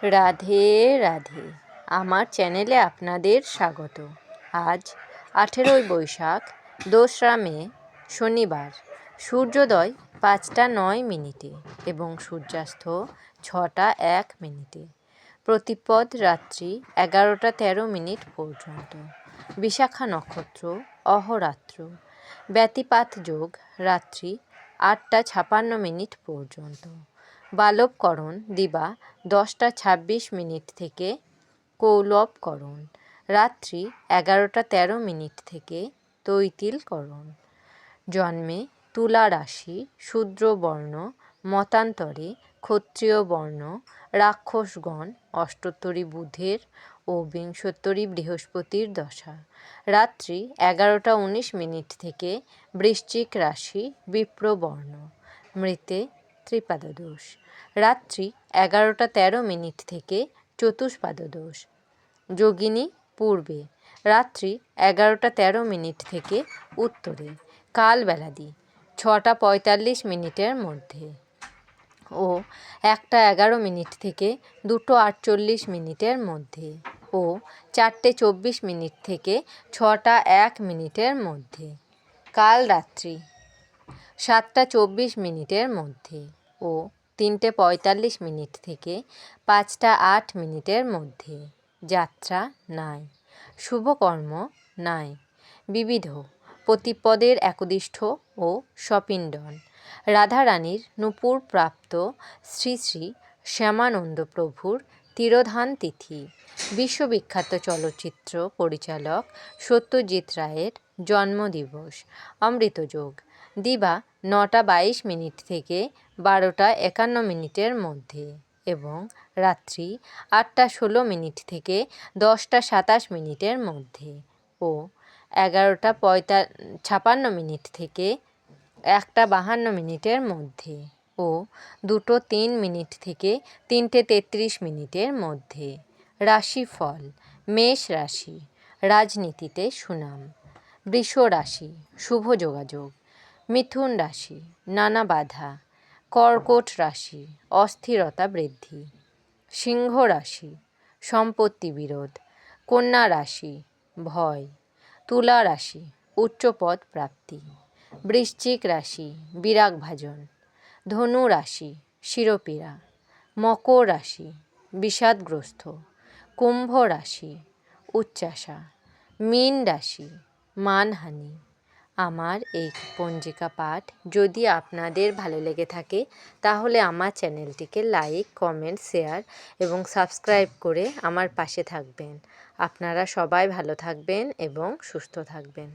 রাধে রাধে, আমার চ্যানেলে আপনাদের স্বাগত। আজ 18ই বৈশাখ, 2রা মে, শনিবার। সূর্যোদয় 5টা 9 মিনিটে এবং সূর্যাস্ত 6টা 1 মিনিটে। প্রতিপদ রাত্রি 11টা 13 মিনিট পর্যন্ত। বিশাখা নক্ষত্র অহরাত্র। ব্যতিপাত যোগ রাত্রি 8টা 56 মিনিট পর্যন্ত। বালবকরণ দিবা 10টা 26 মিনিট থেকে কৌলবকরণ রাত্রি 11টা 13 মিনিট থেকে তৈতিলকরণ। জন্মে তুলা রাশি, শূদ্রবর্ণ, মতান্তরে ক্ষত্রিয় বর্ণ, রাক্ষসগণ, অষ্টোত্তরী বুধের ও বিংশোত্তরী বৃহস্পতির দশা। রাত্রি 11টা 19 মিনিট থেকে বৃশ্চিক রাশি, বিপ্রবর্ণ। মৃতে ত্রিপাদ দোষ। রাত্রি 11টা 13 মিনিট থেকে চতুষ্পাদ দোষ। যোগিনী পূর্বে। রাত্রি 11টা 13 মিনিট থেকে উত্তরে। কালবেলাদি 6টা 45 মিনিটের মধ্যে ও 1টা 11 মিনিট থেকে 2টো 48 মিনিটের মধ্যে ও 4টে 24 মিনিট থেকে 6টা 1 মিনিটের মধ্যে। কাল রাত্রি 7টা 24 মিনিটের মধ্যে ও 3টে 45 মিনিট থেকে 5টা 8 মিনিটের মধ্যে। যাত্রা নাই। শুভকর্ম নাই। বিবিধ প্রতিপদের একদিষ্ঠ ও সপিণ্ডন। রাধারানীর নূপুর প্রাপ্ত শ্রী শ্রী শ্যামানন্দ প্রভুর তিরোধান তিথি। বিশ্ববিখ্যাত চলচ্চিত্র পরিচালক সত্যজিৎ রায়ের জন্মদিবস। অমৃতযোগ দিবা 9টা 22 মিনিট থেকে 12টা 51 মিনিটের মধ্যে এবং রাত্রি 8টা 16 মিনিট থেকে 10টা 27 মিনিটের মধ্যে ও 11টা 56 মিনিট থেকে 1টা 52 মিনিটের মধ্যে ও 2টো 3 মিনিট থেকে 3টে 33 মিনিটের মধ্যে। রাশিফল। মেষ রাশি, রাজনীতিতে সুনাম। বৃষ রাশি, শুভ যোগাযোগ। মিথুন রাশি, নানা বাধা। কর্কট রাশি, অস্থিরতা বৃদ্ধি। সিংহ রাশি, সম্পত্তি বিরোধ। কন্যা রাশি, ভয়। তুলা রাশি, উচ্চপদ প্রাপ্তি। বৃশ্চিক রাশি, বিরাগভাজন। ধনু রাশি, শিরোপীড়া। মকর রাশি, বিষাদগ্রস্ত। কুম্ভ রাশি, উচ্চাশা। মীন রাশি, মানহানি। আমার এই পঞ্জিকা পাঠ যদি আপনাদের ভালো লেগে থাকে তাহলে আমার চ্যানেলটিকে লাইক, কমেন্ট, শেয়ার এবং সাবস্ক্রাইব করে আমার পাশে থাকবেন। আপনারা সবাই ভালো থাকবেন এবং সুস্থ থাকবেন।